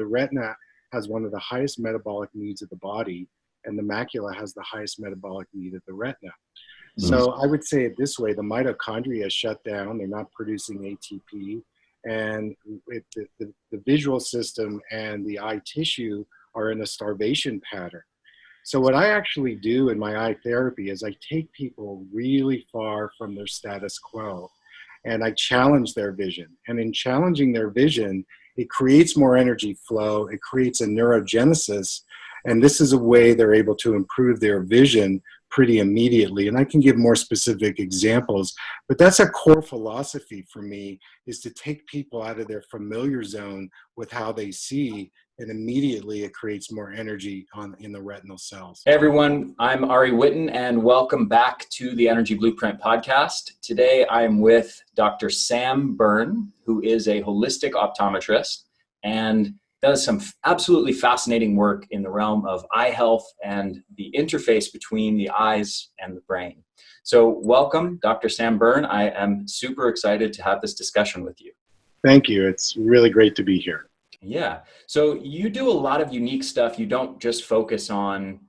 the retina has one of the highest metabolic needs of the body, and the macula has the highest metabolic need of the retina. So I would say it this way: the mitochondria shut down; they're not producing ATP, and the visual system and the eye tissue are in a starvation pattern. So what I actually do in my eye therapy is I take people really far from their status quo, and I challenge their vision. And in challenging their vision, it creates more energy flow, it creates a neurogenesis, and this is a way they're able to improve their vision pretty immediately. And I can give more specific examples, but that's a core philosophy for me, is to take people out of their familiar zone with how they see, and immediately it creates more energy in the retinal cells. Hey everyone, I'm Ari Witten and welcome back to the Energy Blueprint podcast. Today I'm with Dr. Sam Berne, who is a holistic optometrist and does some absolutely fascinating work in the realm of eye health and the interface between the eyes and the brain. So welcome, Dr. Sam Berne. I am super excited to have this discussion with you. Thank you. It's really great to be here. Yeah. So you do a lot of unique stuff. You don't just focus on,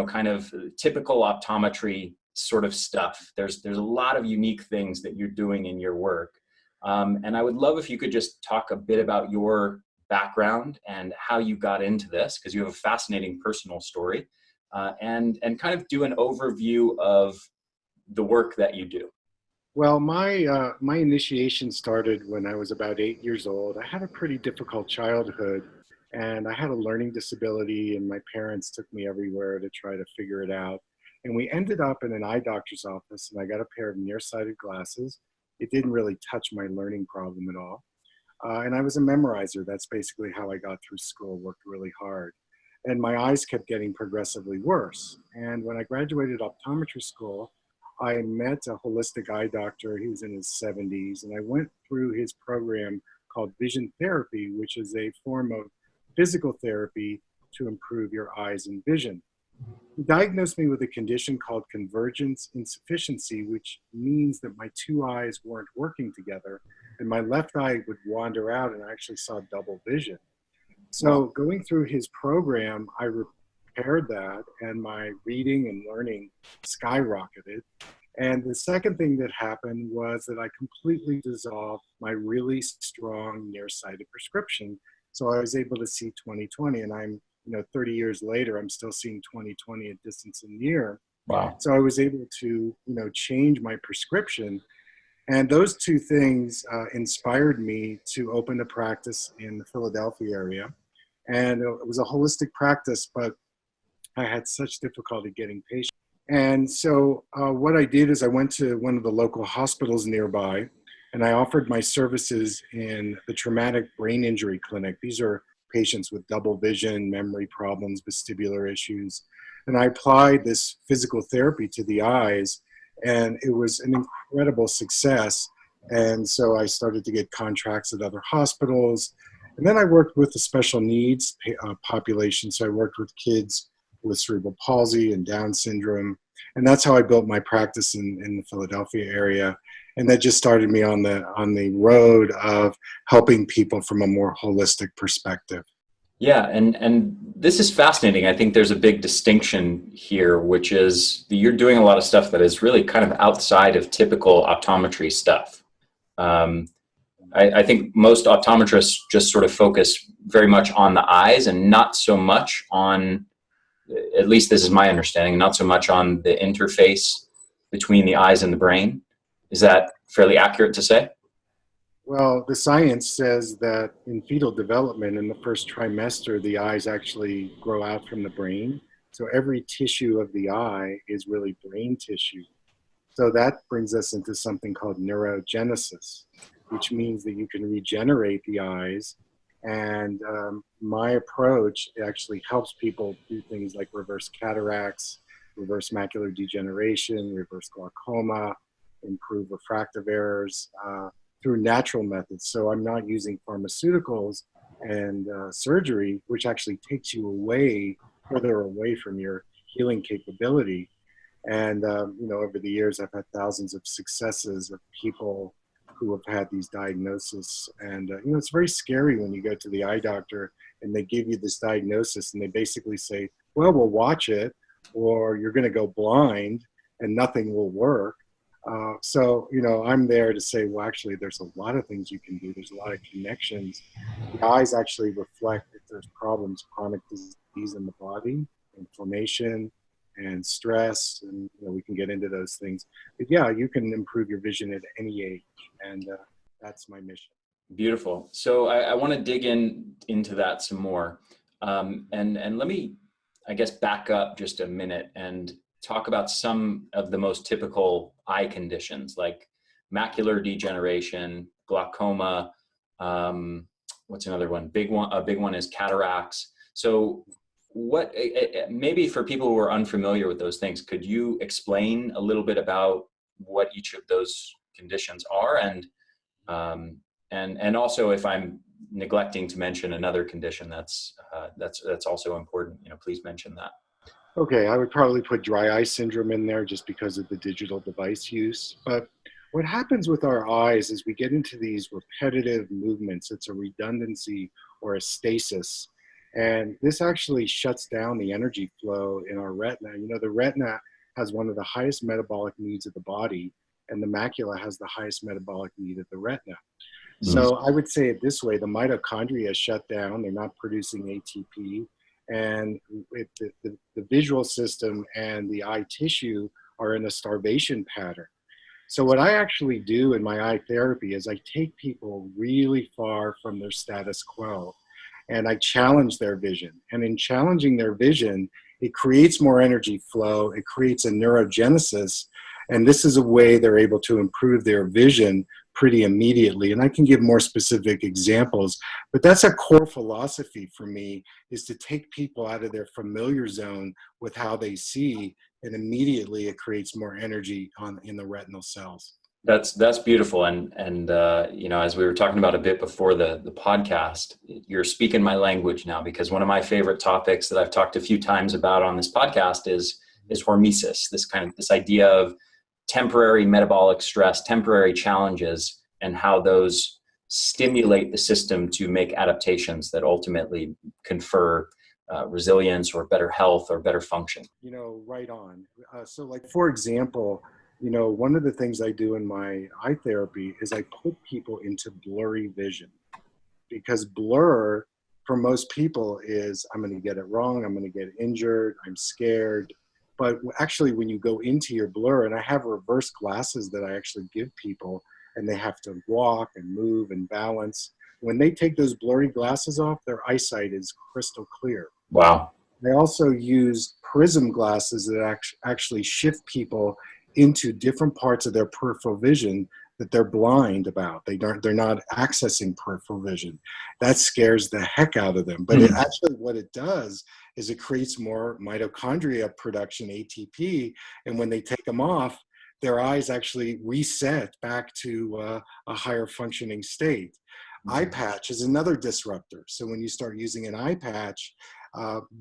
kind of typical optometry sort of stuff. There's a lot of unique things that you're doing in your work. And I would love if you could just talk a bit about your background and how you got into this, because you have a fascinating personal story, and kind of do an overview of the work that you do. Well, my initiation started when I was about 8 years old. I had a pretty difficult childhood, and I had a learning disability, and my parents took me everywhere to try to figure it out. And we ended up in an eye doctor's office, and I got a pair of nearsighted glasses. It didn't really touch my learning problem at all. And I was a memorizer. That's basically how I got through school, worked really hard. And my eyes kept getting progressively worse. And when I graduated optometry school, I met a holistic eye doctor. He was in his 70s, and I went through his program called vision therapy, which is a form of physical therapy to improve your eyes and vision. He diagnosed me with a condition called convergence insufficiency, which means that my two eyes weren't working together, and my left eye would wander out, and I actually saw double vision. So going through his program, I repaired that, and my reading and learning skyrocketed. And the second thing that happened was that I completely dissolved my really strong nearsighted prescription. So I was able to see 20/20, and I'm 30 years later, I'm still seeing 20/20 at distance and near. Wow. So I was able to, change my prescription. And those two things inspired me to open a practice in the Philadelphia area. And it was a holistic practice, but I had such difficulty getting patients. And so what I did is I went to one of the local hospitals nearby, and I offered my services in the traumatic brain injury clinic. These are patients with double vision, memory problems, vestibular issues. And I applied this physical therapy to the eyes, and it was an incredible success. And so I started to get contracts at other hospitals. And then I worked with the special needs population. So I worked with kids with cerebral palsy and Down syndrome. And that's how I built my practice in the Philadelphia area. And that just started me on the road of helping people from a more holistic perspective. Yeah, and this is fascinating. I think there's a big distinction here, which is that you're doing a lot of stuff that is really kind of outside of typical optometry stuff. I think most optometrists just sort of focus very much on the eyes and not so much on, at least this is my understanding, not so much on the interface between the eyes and the brain. Is that fairly accurate to say? Well, the science says that in fetal development, in the first trimester, the eyes actually grow out from the brain. So every tissue of the eye is really brain tissue. So that brings us into something called neurogenesis, which means that you can regenerate the eyes. And my approach actually helps people do things like reverse cataracts, reverse macular degeneration, reverse glaucoma, improve refractive errors through natural methods. So I'm not using pharmaceuticals and surgery, which actually takes you further away from your healing capability. And over the years, I've had thousands of successes of people who have had these diagnoses. And, it's very scary when you go to the eye doctor and they give you this diagnosis and they basically say, well, we'll watch it, or you're going to go blind and nothing will work. So, I'm there to say, well, actually, there's a lot of things you can do. There's a lot of connections. The eyes actually reflect if there's problems, chronic disease in the body, inflammation, and stress, and we can get into those things. But yeah, you can improve your vision at any age, and that's my mission. Beautiful. So I want to dig into that some more, and let me, I guess, back up just a minute and talk about some of the most typical eye conditions like macular degeneration, glaucoma. What's another one? A big one is cataracts. So what, maybe for people who are unfamiliar with those things, could you explain a little bit about what each of those conditions are, and also, if I'm neglecting to mention another condition that's also important, please mention that. Okay, I would probably put dry eye syndrome in there just because of the digital device use. But what happens with our eyes is we get into these repetitive movements. It's a redundancy or a stasis. And this actually shuts down the energy flow in our retina. The retina has one of the highest metabolic needs of the body, and the macula has the highest metabolic need of the retina. So I would say it this way: the mitochondria shut down, they're not producing ATP, and the visual system and the eye tissue are in a starvation pattern. So what I actually do in my eye therapy is I take people really far from their status quo, and I challenge their vision. And in challenging their vision, it creates more energy flow, it creates a neurogenesis, and this is a way they're able to improve their vision pretty immediately. And I can give more specific examples, but that's a core philosophy for me, is to take people out of their familiar zone with how they see, and immediately it creates more energy in the retinal cells. That's beautiful. And as we were talking about a bit before the podcast, you're speaking my language now, because one of my favorite topics that I've talked a few times about on this podcast is hormesis, this idea of temporary metabolic stress, temporary challenges, and how those stimulate the system to make adaptations that ultimately confer resilience or better health or better function. Right on. So like, for example, one of the things I do in my eye therapy is I put people into blurry vision, because blur for most people is, I'm going to get it wrong, I'm going to get injured, I'm scared. But actually, when you go into your blur, and I have reverse glasses that I actually give people, and they have to walk and move and balance. When they take those blurry glasses off, their eyesight is crystal clear. Wow. I also use prism glasses that actually shift people into different parts of their peripheral vision that they're blind about. They're not accessing peripheral vision. That scares the heck out of them. But it actually, what it does is it creates more mitochondria production, ATP, and when they take them off, their eyes actually reset back to a higher functioning state. Eye patch is another disruptor. So when you start using an eye patch,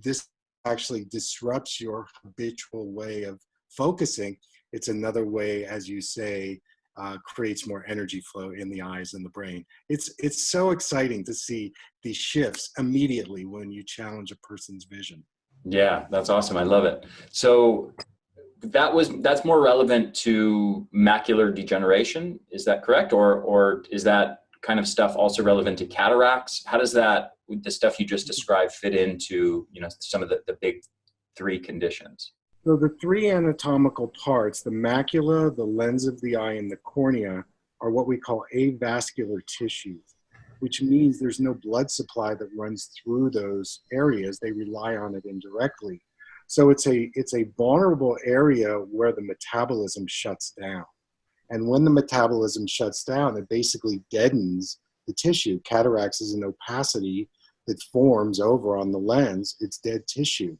this actually disrupts your habitual way of focusing. It's another way, as you say, creates more energy flow in the eyes and the brain. It's so exciting to see these shifts immediately when you challenge a person's vision. Yeah, that's awesome. I love it. So that's more relevant to macular degeneration. Is that correct? Or is that kind of stuff also relevant to cataracts? How does the stuff you just described fit into, some of the big three conditions? So the three anatomical parts, the macula, the lens of the eye, and the cornea, are what we call avascular tissues, which means there's no blood supply that runs through those areas. They rely on it indirectly. So it's a vulnerable area where the metabolism shuts down. And when the metabolism shuts down, it basically deadens the tissue. Cataracts is an opacity that forms over on the lens. It's dead tissue.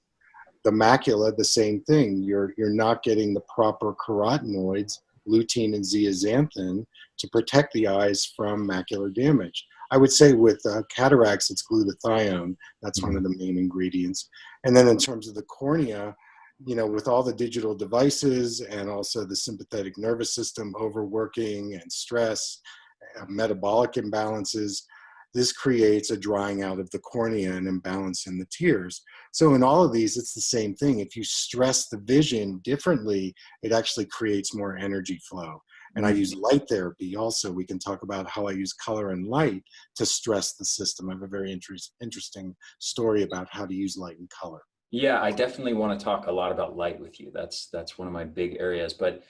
The macula, the same thing. You're not getting the proper carotenoids, lutein and zeaxanthin, to protect the eyes from macular damage. I would say with cataracts, it's glutathione. That's one of the main ingredients. And then in terms of the cornea, with all the digital devices and also the sympathetic nervous system overworking and stress, metabolic imbalances, this creates a drying out of the cornea and imbalance in the tears. So in all of these, it's the same thing. If you stress the vision differently, it actually creates more energy flow. And I use light therapy also. We can talk about how I use color and light to stress the system. I have a very interesting story about how to use light and color. Yeah, I definitely want to talk a lot about light with you. That's one of my big areas. But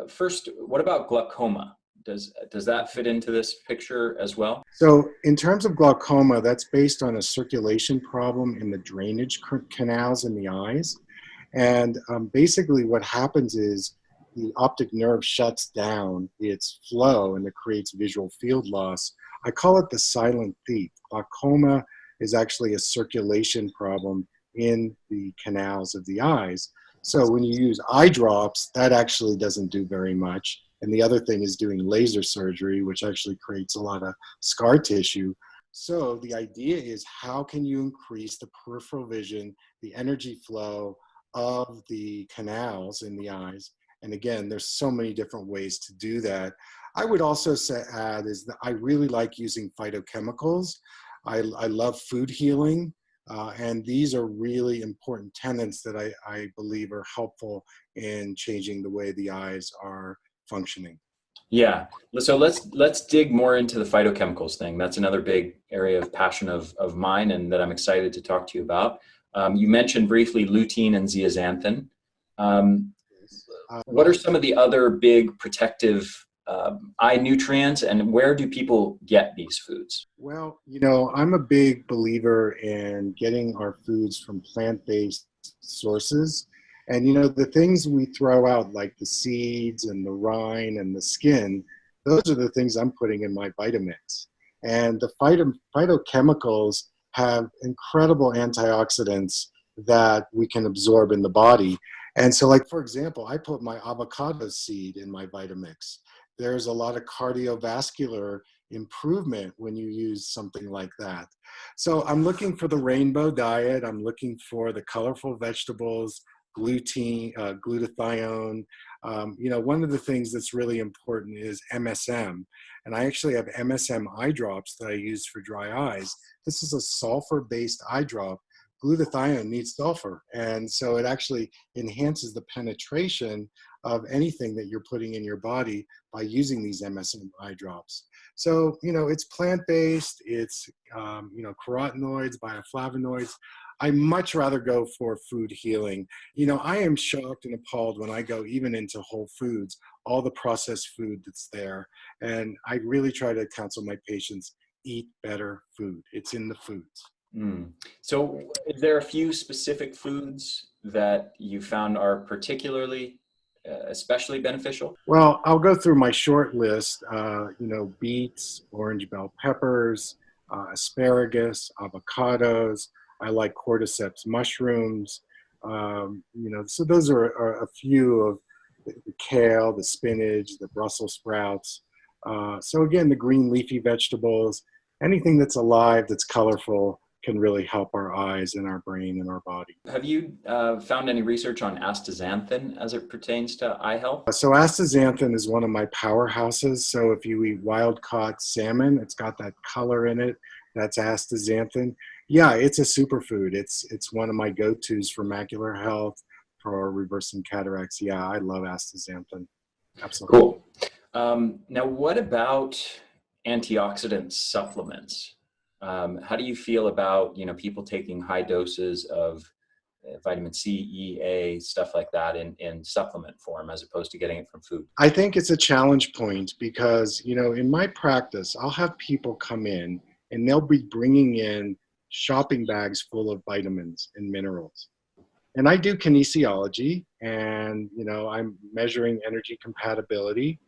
first, what about glaucoma? Does that fit into this picture as well? So in terms of glaucoma, that's based on a circulation problem in the drainage canals in the eyes. And basically what happens is the optic nerve shuts down its flow and it creates visual field loss. I call it the silent thief. Glaucoma is actually a circulation problem in the canals of the eyes. So when you use eye drops, that actually doesn't do very much. And the other thing is doing laser surgery, which actually creates a lot of scar tissue. So the idea is, how can you increase the peripheral vision, the energy flow of the canals in the eyes? And again, there's so many different ways to do that. I would also add is that I really like using phytochemicals. I love food healing. And these are really important tenets that I believe are helpful in changing the way the eyes are functioning. Yeah. So let's dig more into the phytochemicals thing. That's another big area of passion of mine, and that I'm excited to talk to you about. You mentioned briefly lutein and zeaxanthin. What are some of the other big protective eye nutrients, and where do people get these foods? Well, you know, I'm a big believer in getting our foods from plant-based sources. And, you know, the things we throw out, like the seeds and the rind and the skin, those are the things I'm putting in my Vitamix. And the phytochemicals have incredible antioxidants that we can absorb in the body. And so, like, for example, I put my avocado seed in my Vitamix. There's a lot of cardiovascular improvement when you use something like that. So I'm looking for the rainbow diet. I'm looking for the colorful vegetables, glutathione. You know, one of the things that's really important is MSM. And I actually have MSM eye drops that I use for dry eyes. This is a sulfur-based eye drop. Glutathione needs sulfur. And so it actually enhances the penetration of anything that you're putting in your body by using these MSM eye drops. So, you know, it's plant-based, it's, you know, carotenoids, bioflavonoids. I much rather go for food healing. You know, I am shocked and appalled when I go even into Whole Foods, all the processed food that's there. And I really try to counsel my patients, eat better food. It's in the foods. Mm. So is there a few specific foods that you found are particularly especially beneficial? Well, I'll go through my short list. You know, beets, orange bell peppers, asparagus, avocados. I like cordyceps mushrooms. You know, so those are a few of the kale, the spinach, the Brussels sprouts. So again, the green leafy vegetables, anything that's alive, that's colorful, can really help our eyes and our brain and our body. Have you found any research on astaxanthin as it pertains to eye health? So astaxanthin is one of my powerhouses. So if you eat wild caught salmon, it's got that color in it. That's astaxanthin. Yeah, it's a superfood. It's one of my go-tos for macular health, for reversing cataracts. Yeah, I love astaxanthin. Absolutely. Cool. Now, what about antioxidant supplements? How do you feel about, you know, people taking high doses of vitamin C, E, A, stuff like that in supplement form as opposed to getting it from food? I think it's a challenge point because, you know, in my practice, I'll have people come in and they'll be bringing in shopping bags full of vitamins and minerals. And I do kinesiology and, you know, I'm measuring energy compatibility.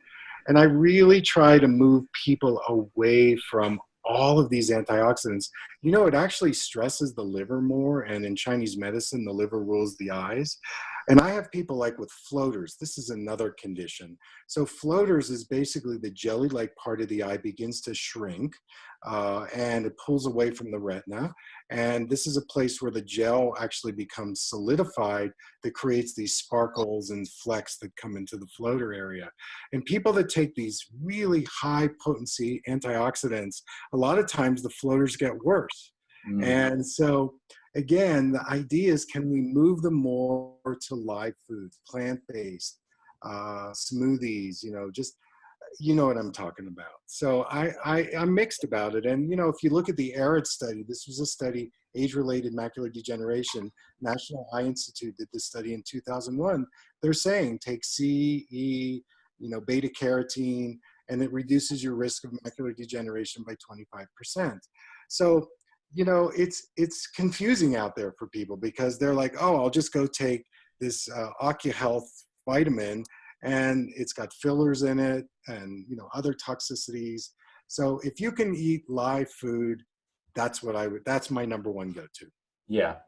And I really try to move people away from all of these antioxidants. You know, it actually stresses the liver more. And in Chinese medicine, the liver rules the eyes. And I have people like with floaters. This is another condition. So floaters is basically the jelly-like part of the eye begins to shrink and it pulls away from the retina. And this is a place where the gel actually becomes solidified that creates these sparkles and flecks that come into the floater area. And people that take these really high potency antioxidants, a lot of times the floaters get worse. And so again, the idea is, can we move them more to live foods, plant-based, smoothies, just, you know what I'm talking about. So I'm mixed about it. And, if you look at the ARID study, this was a study, age-related macular degeneration, National Eye Institute did this study in 2001. They're saying take C, E, beta carotene, and it reduces your risk of macular degeneration by 25%. So, it's confusing out there for people because they're like, oh, I'll just go take this OcuHealth vitamin and it's got fillers in it and, other toxicities. So if you can eat live food, that's my number one go-to. Yeah.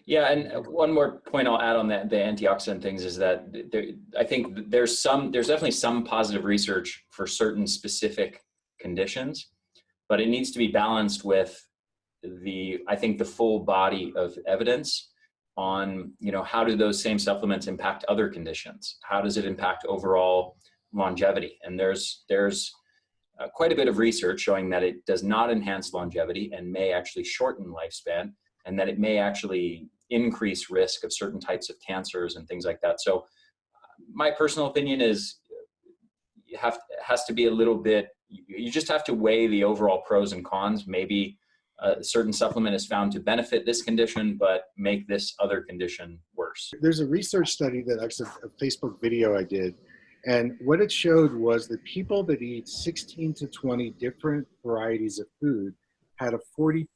Yeah. And one more point I'll add on that, the antioxidant things is that I think there's definitely some positive research for certain specific conditions, but it needs to be balanced with I think the full body of evidence on, how do those same supplements impact other conditions? How does it impact overall longevity? And there's quite a bit of research showing that it does not enhance longevity and may actually shorten lifespan, and that it may actually increase risk of certain types of cancers and things like that. So my personal opinion is has to be a little bit, you just have to weigh the overall pros and cons. Maybe a certain supplement is found to benefit this condition, but make this other condition worse. There's a research study that actually, a Facebook video I did, and what it showed was that people that eat 16 to 20 different varieties of food had a 42%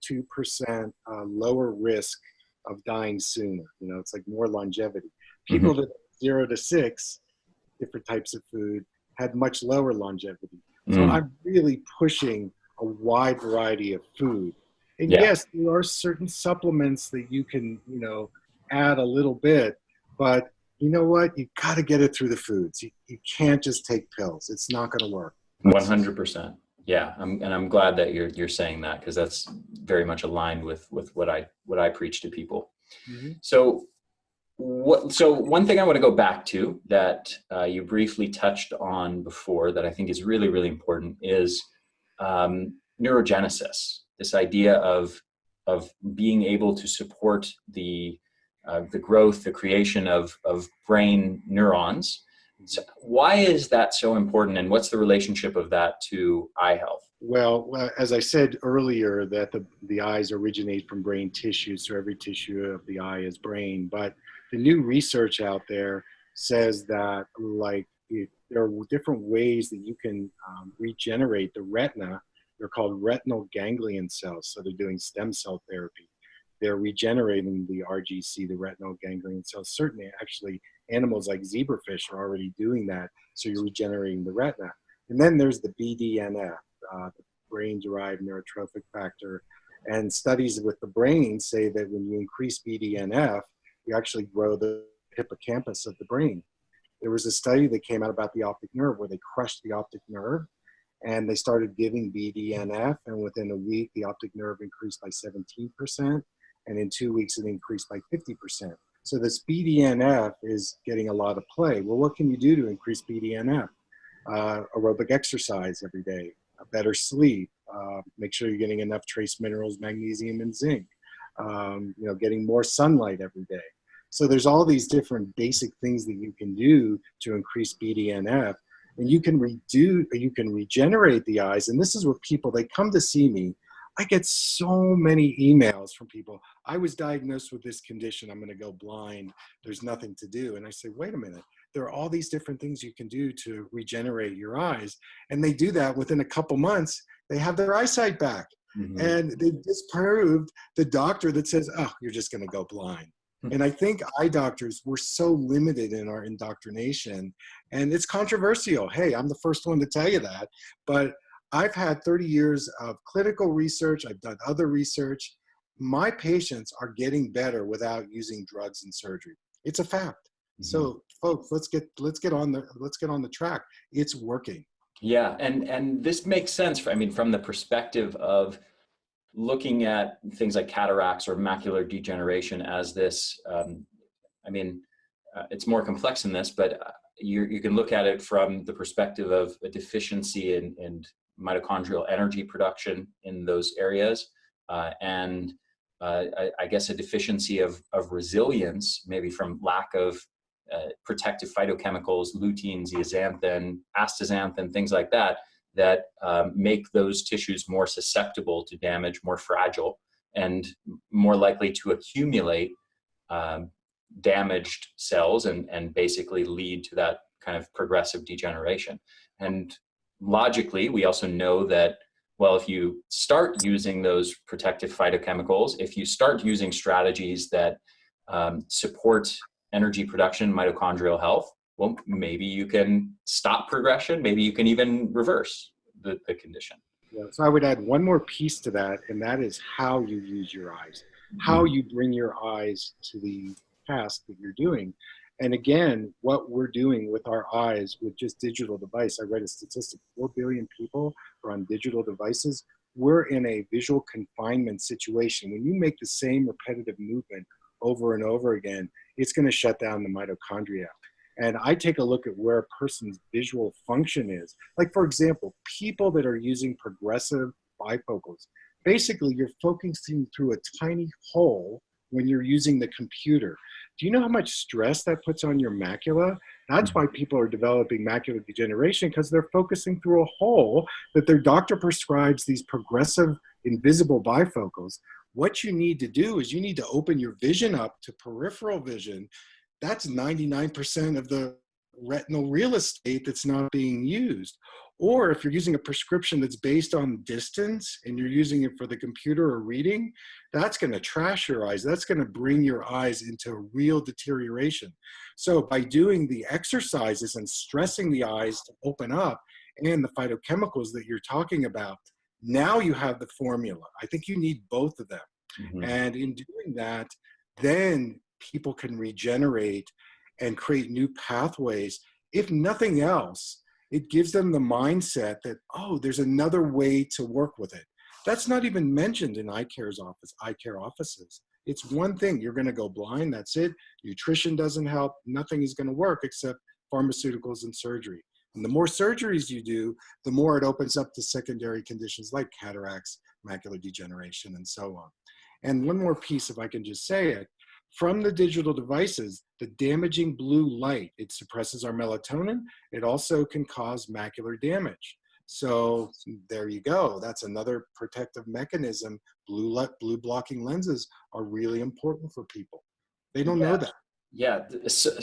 lower risk of dying sooner. It's like more longevity. People that 0 to 6 different types of food had much lower longevity. So I'm really pushing a wide variety of food. And yes, there are certain supplements that you can, add a little bit, but you know what? You got to get it through the foods. You can't just take pills. It's not going to work. 100%. Yeah. I'm glad that you're saying that, because that's very much aligned with what I preach to people. So one thing I want to go back to that you briefly touched on before that I think is really, really important is neurogenesis. This idea of being able to support the growth, the creation of brain neurons. So why is that so important, and what's the relationship of that to eye health? Well, as I said earlier, that the eyes originate from brain tissue, so every tissue of the eye is brain. But the new research out there says that there are different ways that you can regenerate the retina. They're called retinal ganglion cells. So they're doing stem cell therapy. They're regenerating the RGC, the retinal ganglion cells. Certainly, actually, animals like zebrafish are already doing that. So you're regenerating the retina. And then there's the BDNF, the brain-derived neurotrophic factor. And studies with the brain say that when you increase BDNF, you actually grow the hippocampus of the brain. There was a study that came out about the optic nerve where they crushed the optic nerve, and they started giving BDNF, and within a week, the optic nerve increased by 17%, and in 2 weeks, it increased by 50%. So this BDNF is getting a lot of play. Well, what can you do to increase BDNF? Aerobic exercise every day, better sleep, make sure you're getting enough trace minerals, magnesium and zinc, getting more sunlight every day. So there's all these different basic things that you can do to increase BDNF. And you can regenerate the eyes. And this is where they come to see me. I get so many emails from people. I was diagnosed with this condition. I'm going to go blind. There's nothing to do. And I say, wait a minute. There are all these different things you can do to regenerate your eyes. And they do that within a couple months. They have their eyesight back. And they disproved the doctor that says, oh, you're just going to go blind. And I think eye doctors, we're so limited in our indoctrination, and it's controversial. Hey, I'm the first one to tell you that, but I've had 30 years of clinical research. I've done other research. My patients are getting better without using drugs and surgery. It's a fact. Mhm. So folks, let's get on the track. It's working. Yeah, and this makes sense. I mean, from the perspective of looking at things like cataracts or macular degeneration as this. I mean, it's more complex than this, but you can look at it from the perspective of a deficiency in mitochondrial energy production in those areas, and I guess a deficiency of resilience, maybe from lack of protective phytochemicals, lutein, zeaxanthin, astaxanthin, things like that, that make those tissues more susceptible to damage, more fragile, and more likely to accumulate um, damaged cells and basically lead to that kind of progressive degeneration. And logically, we also know that, well, if you start using those protective phytochemicals, if you start using strategies that support energy production, mitochondrial health, well, maybe you can stop progression, maybe you can even reverse the condition. Yeah, so I would add one more piece to that, and that is how you use your eyes, how Mhm. you bring your eyes to the task that you're doing. And again, what we're doing with our eyes with just digital device, I read a statistic, 4 billion people are on digital devices. We're in a visual confinement situation. When you make the same repetitive movement over and over again, it's going to shut down the mitochondria. And I take a look at where a person's visual function is. Like, for example, people that are using progressive bifocals, basically you're focusing through a tiny hole when you're using the computer. Do you know how much stress that puts on your macula? That's why people are developing macular degeneration, because they're focusing through a hole that their doctor prescribes these progressive invisible bifocals. What you need to do is you need to open your vision up to peripheral vision. That's 99% of the retinal real estate that's not being used. Or if you're using a prescription that's based on distance and you're using it for the computer or reading, that's going to trash your eyes. That's going to bring your eyes into real deterioration. So by doing the exercises and stressing the eyes to open up and the phytochemicals that you're talking about, now you have the formula. I think you need both of them. Mhm. And in doing that, then people can regenerate and create new pathways. If nothing else, it gives them the mindset that, oh, there's another way to work with it. That's not even mentioned in eye care offices. It's one thing, you're going to go blind, that's it. Nutrition doesn't help, nothing is going to work except pharmaceuticals and surgery. And the more surgeries you do, the more it opens up to secondary conditions like cataracts, macular degeneration, and so on. And one more piece, if I can just say it, from the digital devices, the damaging blue light, it suppresses our melatonin. It also can cause macular damage. So there you go. That's another protective mechanism. Blue blocking lenses are really important for people. They don't know Yeah. that. Yeah,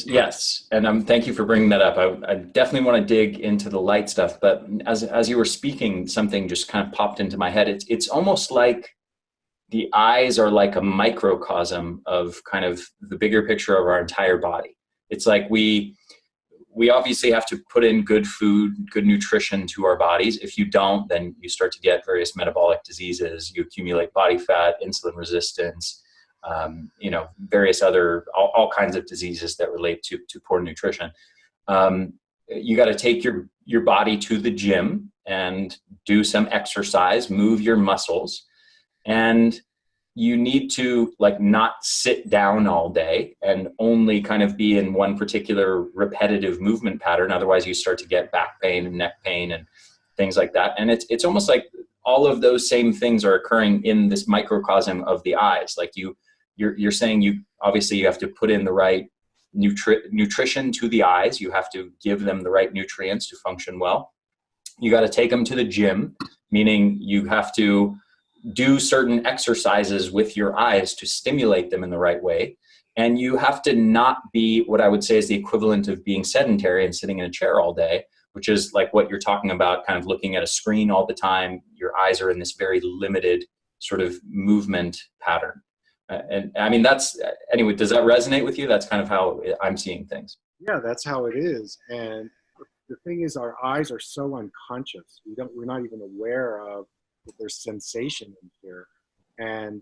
yes, and thank you for bringing that up. I definitely want to dig into the light stuff, but as you were speaking, something just kind of popped into my head. It's almost like the eyes are like a microcosm of kind of the bigger picture of our entire body. It's like we obviously have to put in good food, good nutrition to our bodies. If you don't, then you start to get various metabolic diseases. You accumulate body fat, insulin resistance, various other, all kinds of diseases that relate to poor nutrition. Um, you got to take your body to the gym and do some exercise, move your muscles, and you need to like not sit down all day and only kind of be in one particular repetitive movement pattern. Otherwise you start to get back pain and neck pain and things like that. And it's almost like all of those same things are occurring in this microcosm of the eyes. Like you're saying you obviously you have to put in the right nutrition to the eyes. You have to give them the right nutrients to function well. You got to take them to the gym, meaning you have to do certain exercises with your eyes to stimulate them in the right way. And you have to not be what I would say is the equivalent of being sedentary and sitting in a chair all day, which is like what you're talking about, kind of looking at a screen all the time. Your eyes are in this very limited sort of movement pattern. And I mean, anyway, does that resonate with you? That's kind of how I'm seeing things. Yeah, that's how it is. And the thing is, our eyes are so unconscious. We're not even aware of that there's sensation in here. And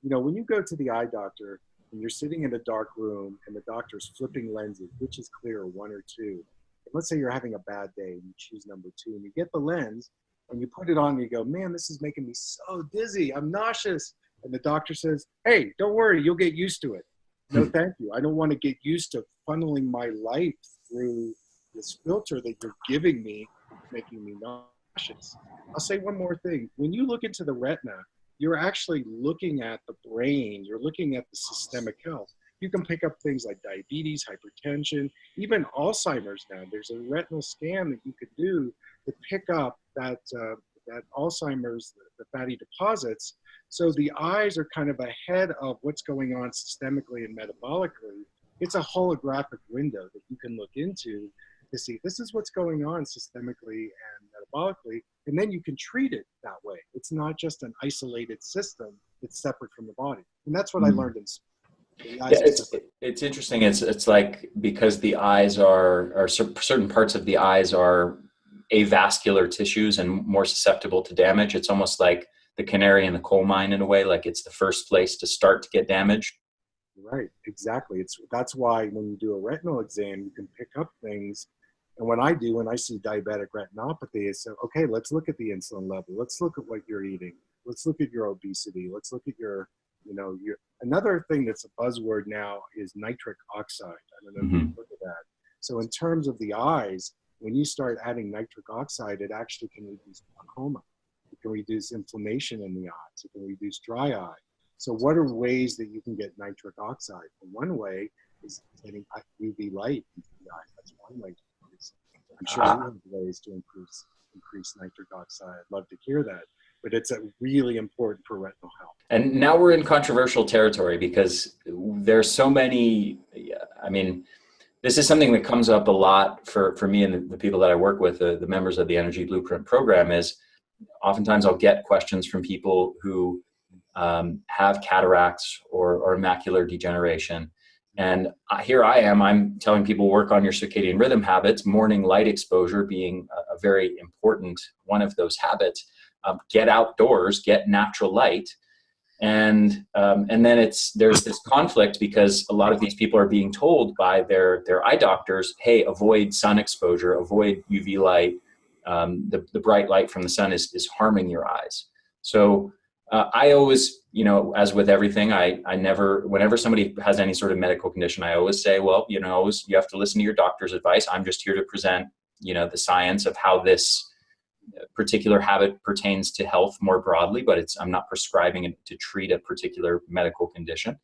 when you go to the eye doctor, and you're sitting in a dark room and the doctor's flipping lenses, which is clear, one or two. And let's say you're having a bad day and you choose number two and you get the lens and you put it on and you go, man, this is making me so dizzy. I'm nauseous. And the doctor says, hey, don't worry, you'll get used to it. No, thank you. I don't want to get used to funneling my light through this filter that you're giving me, making me nauseous. I'll say one more thing. When you look into the retina, you're actually looking at the brain, you're looking at the systemic health. You can pick up things like diabetes, hypertension, even Alzheimer's now. There's a retinal scan that you could do to pick up that Alzheimer's, the fatty deposits. So the eyes are kind of ahead of what's going on systemically and metabolically. It's a holographic window that you can look into to see this is what's going on systemically and metabolically, and then you can treat it that way. It's not just an isolated system that's separate from the body. And that's what I learned in school. Yeah, it's interesting. It's like, because the eyes are certain parts of the eyes are avascular tissues and more susceptible to damage. It's almost like the canary in the coal mine in a way, like it's the first place to start to get damaged. Right, exactly. That's why when you do a retinal exam, you can pick up things. And when I see diabetic retinopathy, I say, okay, let's look at the insulin level. Let's look at what you're eating. Let's look at your obesity. Let's look at your another thing that's a buzzword now is nitric oxide. I don't know if you've looked at that. So in terms of the eyes, when you start adding nitric oxide, it actually can reduce glaucoma. It can reduce inflammation in the eyes. It can reduce dry eye. So what are ways that you can get nitric oxide? And one way is getting UV light into the eye. That's one way to increase it. I'm sure you have ways to increase nitric oxide. I'd love to hear that. But it's really important for retinal health. And now we're in controversial territory because there's so many, I mean, this is something that comes up a lot for me and the people that I work with, the members of the Energy Blueprint program, is oftentimes I'll get questions from people who have cataracts or macular degeneration. And here I am, I'm telling people work on your circadian rhythm habits, morning light exposure being a very important one of those habits. Get outdoors, get natural light. And then there's this conflict because a lot of these people are being told by their eye doctors, hey, avoid sun exposure, avoid UV light. The bright light from the sun is harming your eyes. So I always, as with everything, I never, whenever somebody has any sort of medical condition, I always say, well, you have to listen to your doctor's advice. I'm just here to present, the science of how this particular habit pertains to health more broadly, but I'm not prescribing it to treat a particular medical condition.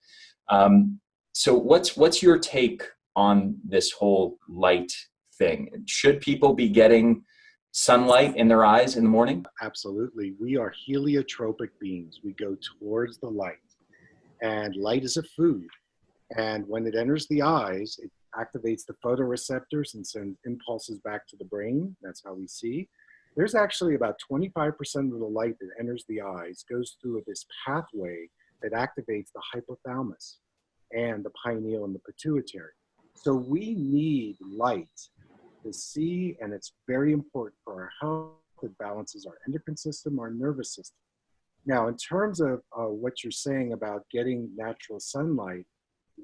So what's your take on this whole light thing? Should people be getting sunlight in their eyes in the morning? Absolutely. We are heliotropic beings. We go towards the light, and light is a food. And when it enters the eyes, it activates the photoreceptors and sends impulses back to the brain. That's how we see. There's actually about 25% of the light that enters the eyes goes through this pathway that activates the hypothalamus and the pineal and the pituitary. So we need light to see, and it's very important for our health. It balances our endocrine system, our nervous system. Now, in terms of what you're saying about getting natural sunlight,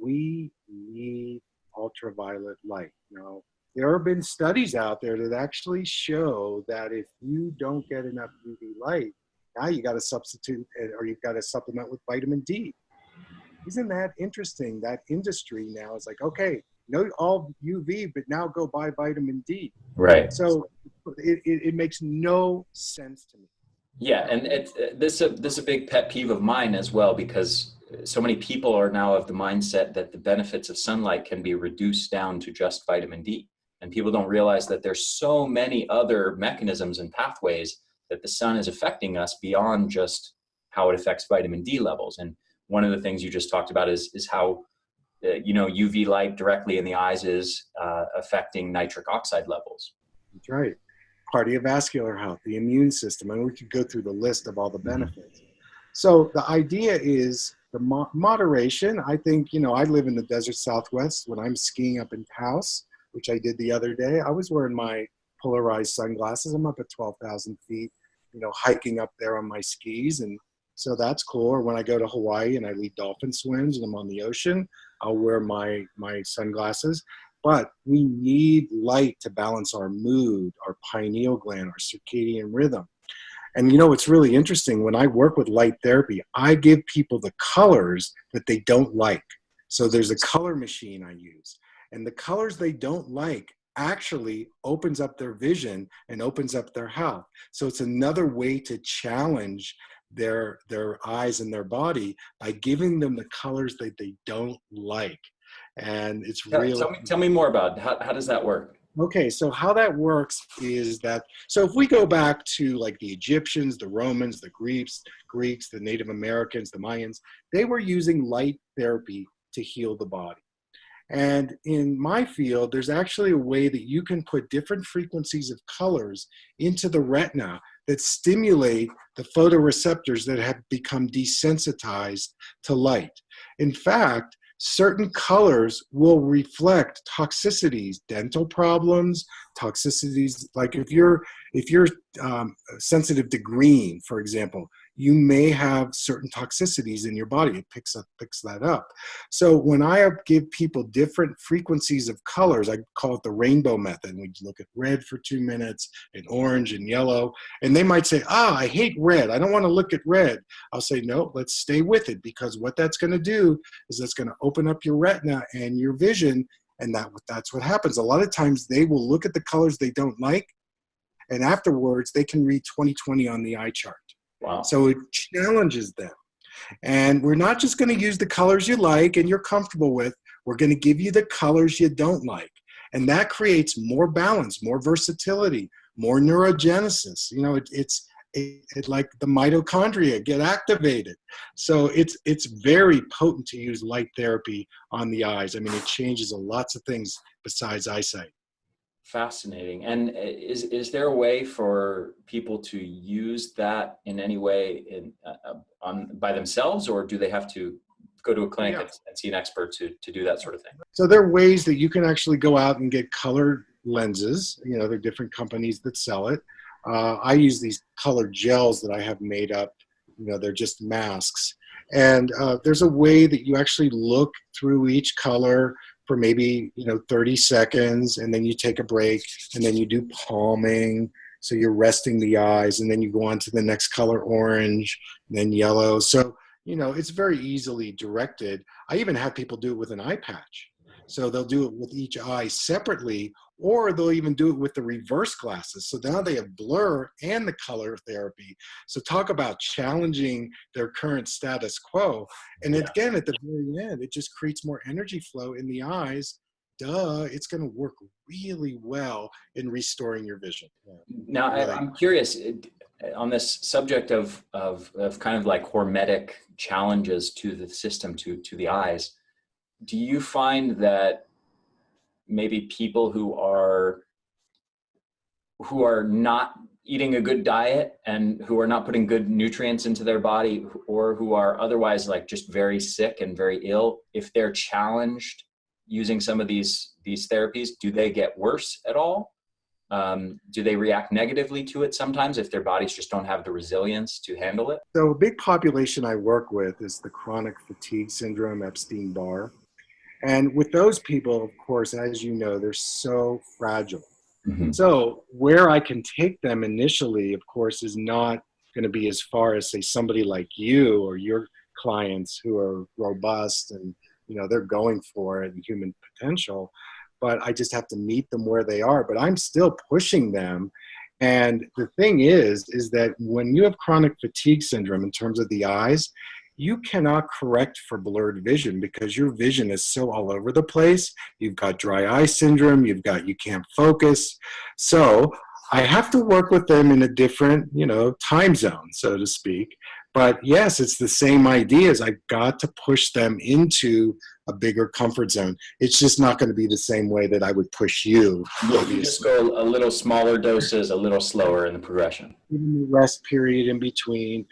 we need ultraviolet light. Now, there have been studies out there that actually show that if you don't get enough UV light, now you got to substitute or you've got to supplement with vitamin D. Isn't that interesting? That industry now is like, okay, no all UV, but now go buy vitamin D. Right. So it makes no sense to me. Yeah, and this is a big pet peeve of mine as well, because so many people are now of the mindset that the benefits of sunlight can be reduced down to just vitamin D. And people don't realize that there's so many other mechanisms and pathways that the sun is affecting us beyond just how it affects vitamin D levels. And one of the things you just talked about is how UV light directly in the eyes is affecting nitric oxide levels. That's right. Cardiovascular health, the immune system, and we could go through the list of all the benefits. So the idea is the moderation. I think, I live in the desert Southwest. When I'm skiing up in Taos, which I did the other day, I was wearing my polarized sunglasses. I'm up at 12,000 feet, hiking up there on my skis. And So that's cool. Or when I go to Hawaii and I lead dolphin swims and I'm on the ocean, I'll wear my sunglasses. But we need light to balance our mood, our pineal gland, our circadian rhythm. And you know, it's really interesting. When I work with light therapy, I give people the colors that they don't like. So there's a color machine I use. And the colors they don't like actually opens up their vision and opens up their health. So it's another way to challenge their eyes and their body by giving them the colors that they don't like. And it's really Tell me more about it. How does that work? okay. So how that works is that, so if we go back to like the Egyptians, the Romans, the Greeks, the Native Americans, the Mayans, they were using light therapy to heal the body. And in my field, there's actually a way that you can put different frequencies of colors into the retina that stimulate the photoreceptors that have become desensitized to light. In fact, certain colors will reflect toxicities, dental problems, toxicities. Like if you're sensitive to green, for example, you may have certain toxicities in your body. It picks that up. So when I give people different frequencies of colors, I call it the rainbow method. We look at red for 2 minutes, and orange and yellow, and they might say, I hate red. I don't want to look at red. I'll say, no, let's stay with it, because what that's going to do is that's going to open up your retina and your vision, and that's what happens. A lot of times they will look at the colors they don't like, and afterwards they can read 20/20 on the eye chart. Wow. So it challenges them. And we're not just going to use the colors you like and you're comfortable with. We're going to give you the colors you don't like. And that creates more balance, more versatility, more neurogenesis. You know, it's like the mitochondria get activated. So it's very potent to use light therapy on the eyes. I mean, it changes lots of things besides eyesight. Fascinating. And is there a way for people to use that in any way by themselves, or do they have to go to a clinic and see an expert to do that sort of thing? So there are ways that you can actually go out and get colored lenses. You know, there are different companies that sell it. I use these colored gels that I have made up. You know, they're just masks. And there's a way that you actually look through each color for maybe 30 seconds, and then you take a break, and then you do palming, so you're resting the eyes, and then you go on to the next color, orange, and then yellow. So it's very easily directed. I even have people do it with an eye patch. So they'll do it with each eye separately, or they'll even do it with the reverse glasses. So now they have blur and the color therapy. So talk about challenging their current status quo. And again, at the very end, it just creates more energy flow in the eyes. Duh, it's going to work really well in restoring your vision. Now, really. I'm curious on this subject of kind of like hormetic challenges to the system, to the eyes. Do you find that maybe people who are not eating a good diet and who are not putting good nutrients into their body, or who are otherwise like just very sick and very ill, if they're challenged using some of these therapies, do they get worse at all? Do they react negatively to it sometimes if their bodies just don't have the resilience to handle it? So a big population I work with is the chronic fatigue syndrome, Epstein-Barr. And with those people, of course, as you know, they're so fragile. Mm-hmm. So where I can take them initially, of course, is not going to be as far as, say, somebody like you or your clients who are robust and, they're going for it and human potential. But I just have to meet them where they are. But I'm still pushing them. And the thing is that when you have chronic fatigue syndrome in terms of the eyes, you cannot correct for blurred vision because your vision is so all over the place. You've got dry eye syndrome, you can't focus. So I have to work with them in a different, time zone, so to speak. But yes, it's the same ideas. I've got to push them into a bigger comfort zone. It's just not going to be the same way that I would push you. You just go a little smaller doses, a little slower in the progression. Rest period in between.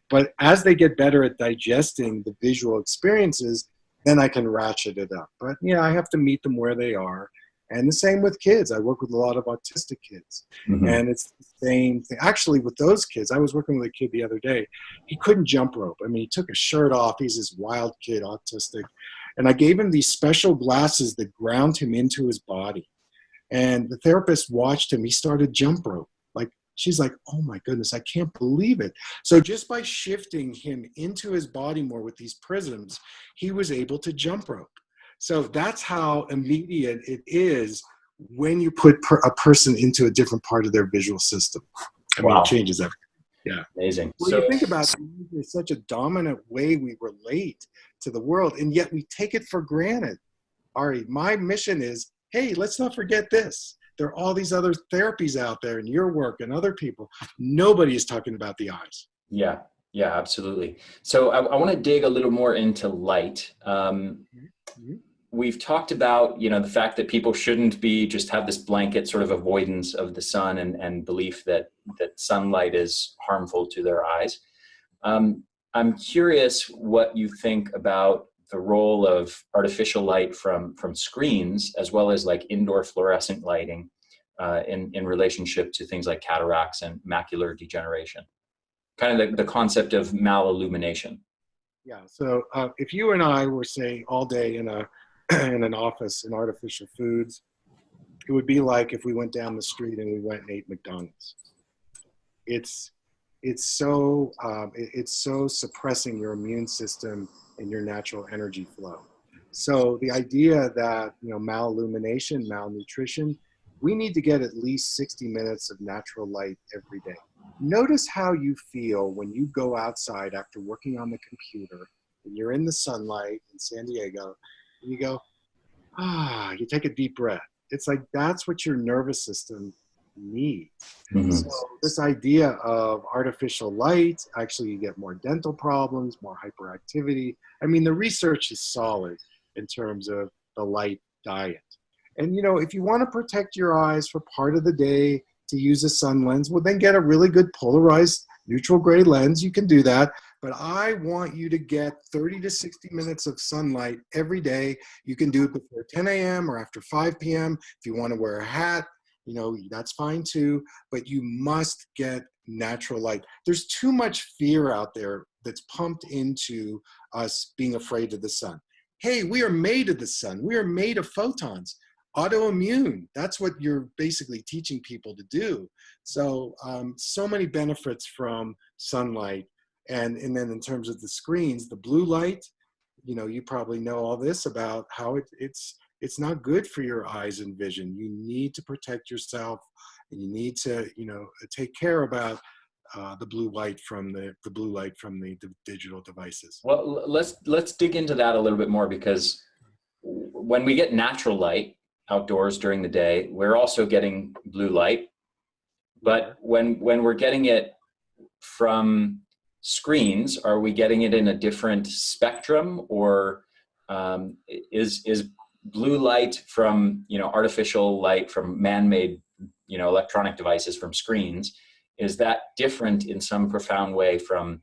But as they get better at digesting the visual experiences, then I can ratchet it up. But I have to meet them where they are. And the same with kids. I work with a lot of autistic kids. Hmm. And it's the same thing. Actually, with those kids, I was working with a kid the other day. He couldn't jump rope. I mean, he took his shirt off. He's this wild kid, autistic. And I gave him these special glasses that ground him into his body. And the therapist watched him. He started jump rope. Like, she's like, oh my goodness, I can't believe it. So just by shifting him into his body more with these prisms, he was able to jump rope. So that's how immediate it is when you put a person into a different part of their visual system. I mean, it Wow. changes everything. Yeah. Amazing. Well, you think about it, there's such a dominant way we relate to the world, and yet we take it for granted. Ari, my mission is, hey, let's not forget this. There are all these other therapies out there in your work and other people. Nobody is talking about the eyes. Yeah, yeah, absolutely. So I want to dig a little more into light. Mhm. We've talked about, the fact that people shouldn't be just have this blanket sort of avoidance of the sun and belief that sunlight is harmful to their eyes. I'm curious what you think about the role of artificial light from screens, as well as like indoor fluorescent lighting in relationship to things like cataracts and macular degeneration. Kind of the concept of malillumination. Yeah. So if you and I were, say, all day in in an office in artificial foods, it would be like if we went down the street and we went and ate McDonald's. It's it's so suppressing your immune system and your natural energy flow. So the idea that, malillumination, malnutrition, we need to get at least 60 minutes of natural light every day. Notice how you feel when you go outside after working on the computer and you're in the sunlight in San Diego and you go, you take a deep breath. It's like that's what your nervous system needs. Mhm. So this idea of artificial light, actually you get more dental problems, more hyperactivity. I mean, the research is solid in terms of the light diet. And if you want to protect your eyes for part of the day to use a sun lens, well then get a really good polarized neutral gray lens. You can do that. But I want you to get 30 to 60 minutes of sunlight every day. You can do it before 10 a.m. or after 5 p.m. If you want to wear a hat, that's fine too, but you must get natural light. There's too much fear out there that's pumped into us being afraid of the sun. Hey, we are made of the sun. We are made of photons. Autoimmune, that's what you're basically teaching people to do. So, so many benefits from sunlight. And then in terms of the screens, the blue light, you probably know all this about how it's not good for your eyes and vision. You need to protect yourself, and you need to, take care about the blue light from the digital devices. Well, let's dig into that a little bit more, because when we get natural light outdoors during the day, we're also getting blue light. But when we're getting it from screens, are we getting it in a different spectrum, or is blue light from artificial light from man-made electronic devices from screens, is that different in some profound way from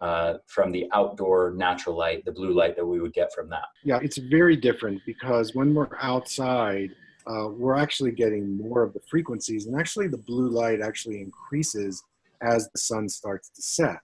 the outdoor natural light, the blue light that we would get from that? Yeah, it's very different because when we're outside, we're actually getting more of the frequencies, and actually the blue light actually increases as the sun starts to set.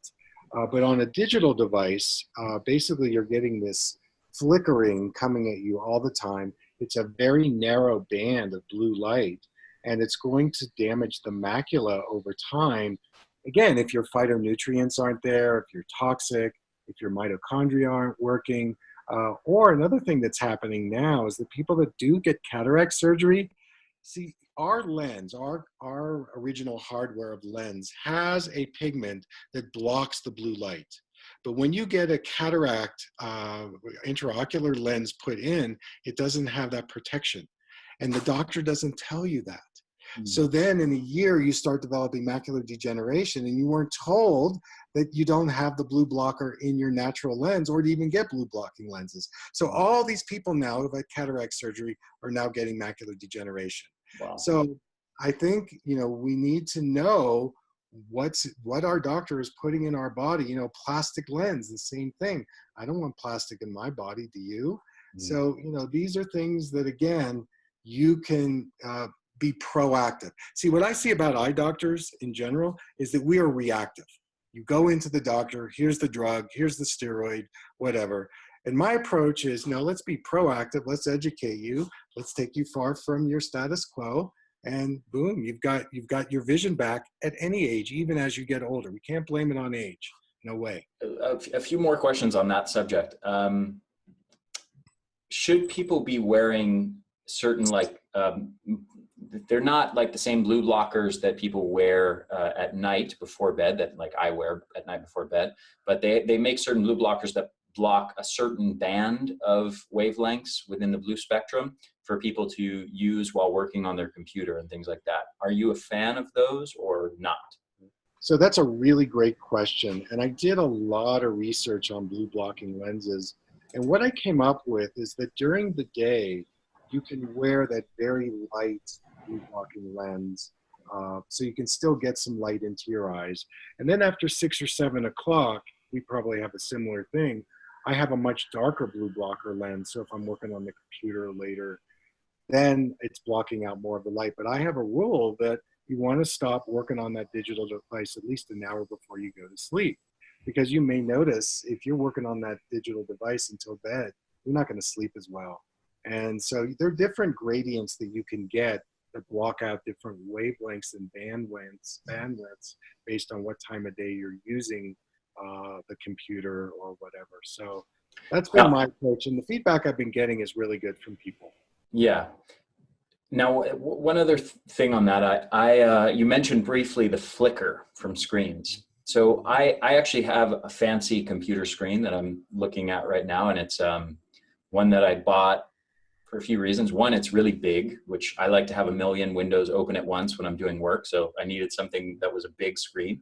But on a digital device, basically you're getting this flickering coming at you all the time. It's a very narrow band of blue light, and it's going to damage the macula over time. Again, if your phytonutrients aren't there, if you're toxic, if your mitochondria aren't working, or another thing that's happening now is that people that do get cataract surgery, see, our lens, our original hardware of lens has a pigment that blocks the blue light. But when you get a cataract intraocular lens put in, it doesn't have that protection. And the doctor doesn't tell you that. So then in a year, you start developing macular degeneration, and you weren't told that you don't have the blue blocker in your natural lens, or to even get blue blocking lenses. So all these people now who've had cataract surgery are now getting macular degeneration. Wow. So I think, we need to know what our doctor is putting in our body. Plastic lens, the same thing. I don't want plastic in my body. Do you? So, these are things that, again, you can be proactive. See, what I see about eye doctors in general is that we are reactive. You go into the doctor, here's the drug, here's the steroid, whatever. And my approach is, no, let's be proactive, let's educate you, let's take you far from your status quo, and boom, you've got your vision back at any age, even as you get older. We can't blame it on age. No way. A few more questions on that subject. Should people be wearing certain, like, they're not like the same blue blockers that people wear at night before bed, that like I wear at night before bed, but they make certain blue blockers that block a certain band of wavelengths within the blue spectrum for people to use while working on their computer and things like that. Are you a fan of those or not? So that's a really great question. And I did a lot of research on blue blocking lenses. And what I came up with is that during the day, you can wear that very light blue blocking lens, so you can still get some light into your eyes. And then after 6 or 7 o'clock, we probably have a similar thing. I have a much darker blue blocker lens, so if I'm working on the computer later, then it's blocking out more of the light. But I have a rule that you want to stop working on that digital device at least an hour before you go to sleep. Because you may notice if you're working on that digital device until bed, you're not going to sleep as well. And so there are different gradients that you can get that block out different wavelengths and bandwidths based on what time of day you're using the computer or whatever. So that's been my approach, and the feedback I've been getting is really good from people. Yeah. Now, one other thing on that, you mentioned briefly the flicker from screens. So I actually have a fancy computer screen that I'm looking at right now, and it's one that I bought for a few reasons. One, it's really big, which I like to have a million windows open at once when I'm doing work, so I needed something that was a big screen.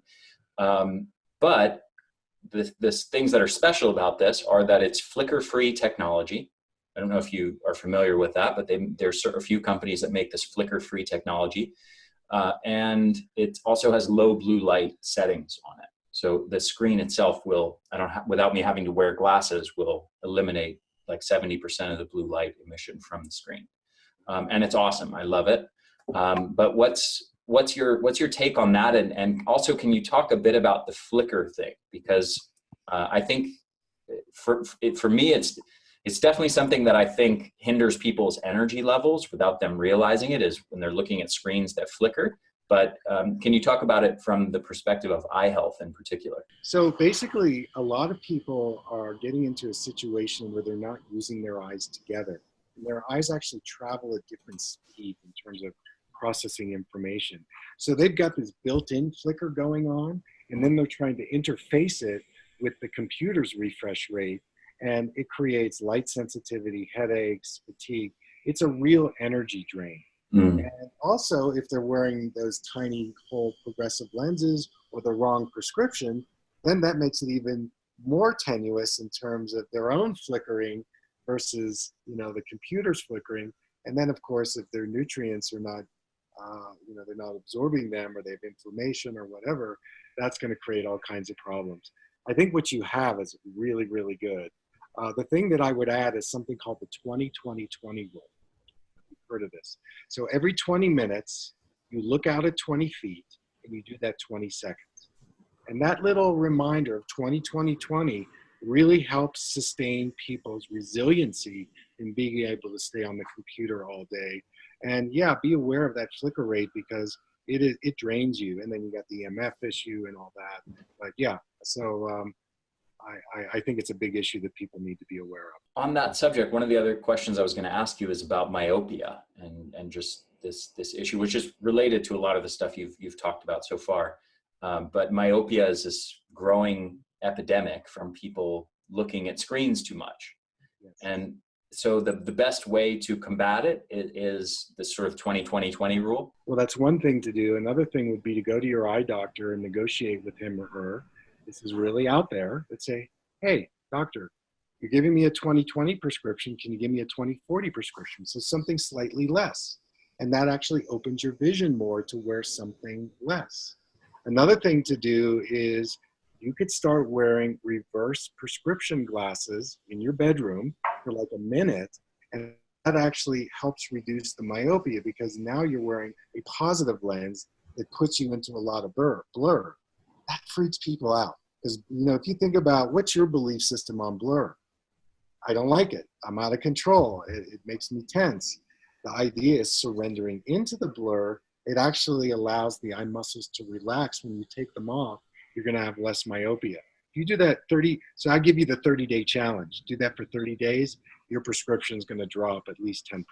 But the things that are special about this are that it's flicker-free technology. I don't know if you are familiar with that, but there's a few companies that make this flicker-free technology. And it also has low blue light settings on it. So the screen itself will, without me having to wear glasses, will eliminate like 70% of the blue light emission from the screen. And it's awesome, I love it. But what's your take on that? And also, can you talk a bit about the flicker thing? Because I think for me, it's definitely something that I think hinders people's energy levels without them realizing it, is when they're looking at screens that flicker. But can you talk about it from the perspective of eye health in particular? So basically, a lot of people are getting into a situation where they're not using their eyes together. And their eyes actually travel at different speed in terms of processing information. So they've got this built-in flicker going on, and then they're trying to interface it with the computer's refresh rate, and it creates light sensitivity, headaches, fatigue. It's a real energy drain. And also, if they're wearing those tiny whole progressive lenses or the wrong prescription, then that makes it even more tenuous in terms of their own flickering versus, the computer's flickering. And then, of course, if their nutrients are not, they're not absorbing them, or they have inflammation or whatever, that's going to create all kinds of problems. I think what you have is really, really good. The thing that I would add is something called the 20-20-20 rule. You've heard of this. So every 20 minutes, you look out at 20 feet and you do that 20 seconds. And that little reminder of 20-20-20 really helps sustain people's resiliency in being able to stay on the computer all day. And yeah, be aware of that flicker rate, because it drains you. And then you got the MF issue and all that. But yeah, so I think it's a big issue that people need to be aware of. On that subject, one of the other questions I was going to ask you is about myopia and just this issue, which is related to a lot of the stuff you've talked about so far. But myopia is this growing epidemic from people looking at screens too much. Yes. And so the best way to combat it is this sort of 20-20-20 rule. Well, that's one thing to do. Another thing would be to go to your eye doctor and negotiate with him or her. This is really out there. Let's say, hey, doctor, you're giving me a 20-20 prescription. Can you give me a 20-40 prescription? So something slightly less. And that actually opens your vision more to wear something less. Another thing to do is you could start wearing reverse prescription glasses in your bedroom for like a minute, and that actually helps reduce the myopia, because now you're wearing a positive lens that puts you into a lot of blur. That freaks people out, because if you think about what's your belief system on blur, I don't like it. I'm out of control. It makes me tense. The idea is surrendering into the blur. It actually allows the eye muscles to relax. When you take them off, you're going to have less myopia. If you do that so I give you the 30-day challenge. Do that for 30 days. Your prescription is going to drop at least 10%.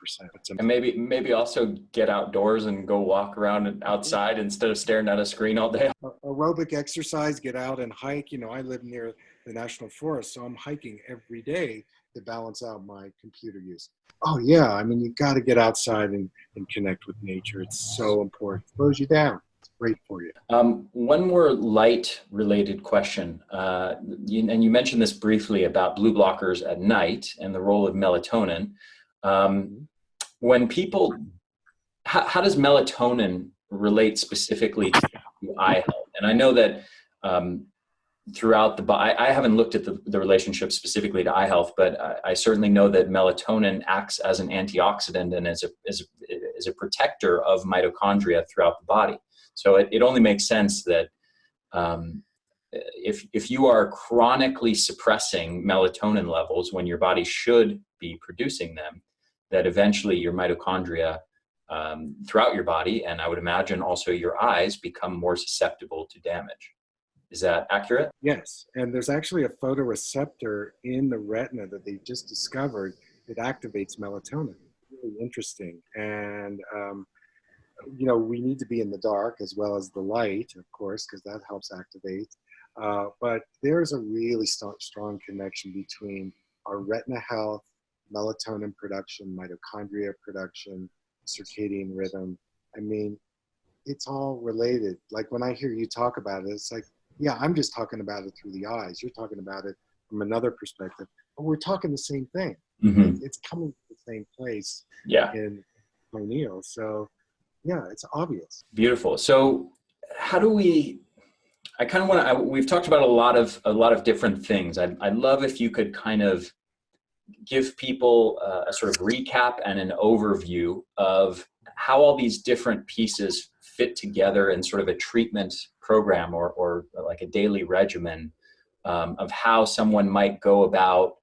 And maybe also get outdoors and go walk around outside instead of staring at a screen all day. Aerobic exercise, get out and hike. I live near the National Forest, so I'm hiking every day to balance out my computer use. Oh yeah, you've got to get outside and connect with nature. It's so important. It slows you down. It's great for you. One more light-related question. And you mentioned this briefly about blue blockers at night and the role of melatonin. When people, how does melatonin relate specifically to eye health? And I know that throughout I haven't looked at the relationship specifically to eye health, but I certainly know that melatonin acts as an antioxidant and as a protector of mitochondria throughout the body. So it only makes sense that if you are chronically suppressing melatonin levels when your body should be producing them, that eventually your mitochondria throughout your body, and I would imagine also your eyes, become more susceptible to damage. Is that accurate? Yes, and there's actually a photoreceptor in the retina that they just discovered that activates melatonin. Really interesting. And we need to be in the dark as well as the light, of course, because that helps activate. But there's a really strong connection between our retina health, melatonin production, mitochondria production, circadian rhythm. It's all related. Like when I hear you talk about it, it's like, yeah, I'm just talking about it through the eyes. You're talking about it from another perspective, but we're talking the same thing. Mm-hmm. It's coming from the same place. Yeah. In O'Neill. So yeah, it's obvious. Beautiful. So how do we've talked about a lot of different things. I'd love if you could kind of give people a sort of recap and an overview of how all these different pieces fit together in sort of a treatment program or like a daily regimen of how someone might go about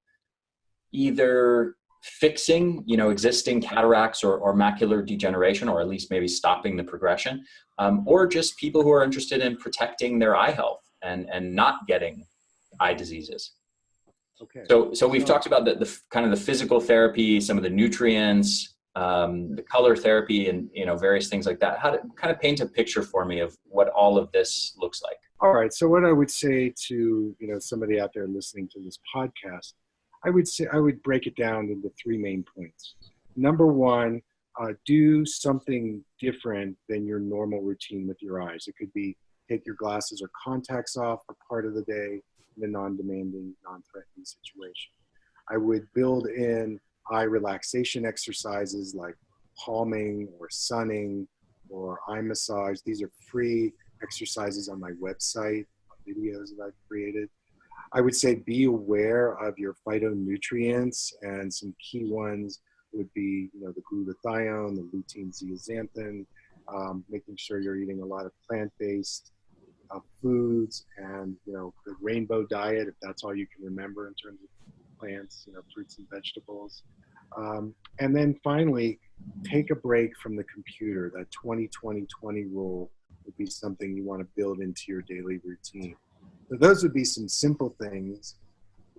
either fixing, existing cataracts or macular degeneration, or at least maybe stopping the progression, or just people who are interested in protecting their eye health and not getting eye diseases. Okay. So we've talked about the kind of the physical therapy, some of the nutrients, the color therapy, and various things like that. How to kind of paint a picture for me of what all of this looks like. All right. So what I would say to somebody out there listening to this podcast, I would break it down into three main points. Number one, do something different than your normal routine with your eyes. It could be take your glasses or contacts off for part of the day in a non-demanding, non-threatening situation. I would build in eye relaxation exercises like palming or sunning or eye massage. These are free exercises on my website, videos that I've created. I would say be aware of your phytonutrients, and some key ones would be, the glutathione, the lutein zeaxanthin, making sure you're eating a lot of plant-based foods, and, the rainbow diet, if that's all you can remember in terms of plants, fruits and vegetables. And then finally, take a break from the computer. That 20-20-20 rule would be something you want to build into your daily routine. So those would be some simple things.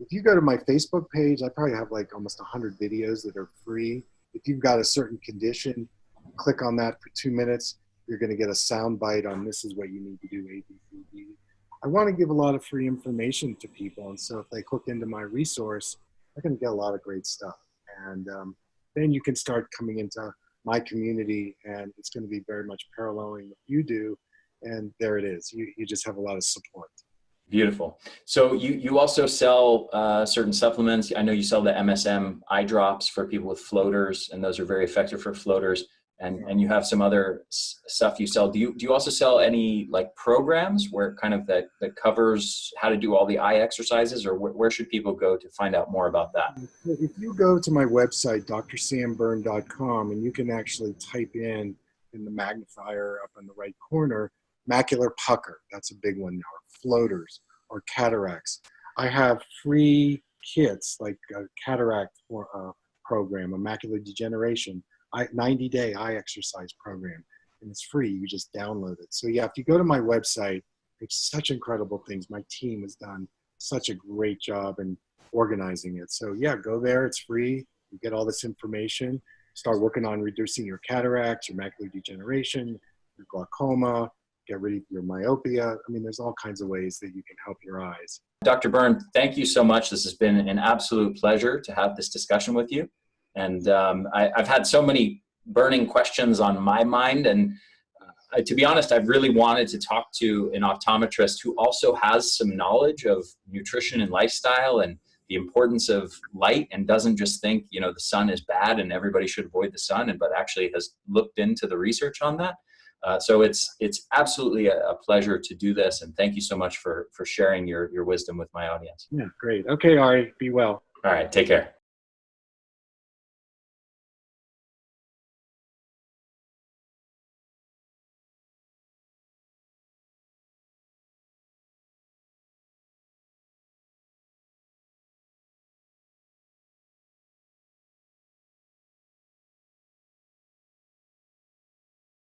If you go to my Facebook page, I probably have like almost 100 videos that are free. If you've got a certain condition, click on that for 2 minutes. You're going to get a sound bite on this is what you need to do, A, B, C, D. I want to give a lot of free information to people. And so if they click into my resource, they're going to get a lot of great stuff. And then you can start coming into my community, and it's going to be very much paralleling what you do. And there it is. You just have a lot of support. Beautiful. So you also sell certain supplements. I know you sell the MSM eye drops for people with floaters, and those are very effective for floaters. and you have some other stuff you sell. Do you also sell any like programs where kind of that covers how to do all the eye exercises, or where should people go to find out more about that? If you go to my website, drsamberne.com, and you can actually type in the magnifier up in the right corner, macular pucker, that's a big one, or floaters, or cataracts. I have free kits like a cataract program, a macular degeneration, 90-day eye exercise program, and it's free. You just download it. So yeah, if you go to my website, there's such incredible things. My team has done such a great job in organizing it. So yeah, go there. It's free. You get all this information. Start working on reducing your cataracts, your macular degeneration, your glaucoma, get rid of your myopia. I mean, there's all kinds of ways that you can help your eyes. Dr. Berne, thank you so much. This has been an absolute pleasure to have this discussion with you. And I've had so many burning questions on my mind. And to be honest, I've really wanted to talk to an optometrist who also has some knowledge of nutrition and lifestyle and the importance of light, and doesn't just think, you know, the sun is bad and everybody should avoid the sun, but actually has looked into the research on that. So it's absolutely a pleasure to do this. And thank you so much for sharing your wisdom with my audience. Yeah, great. Okay, Ari, be well. All right, take care.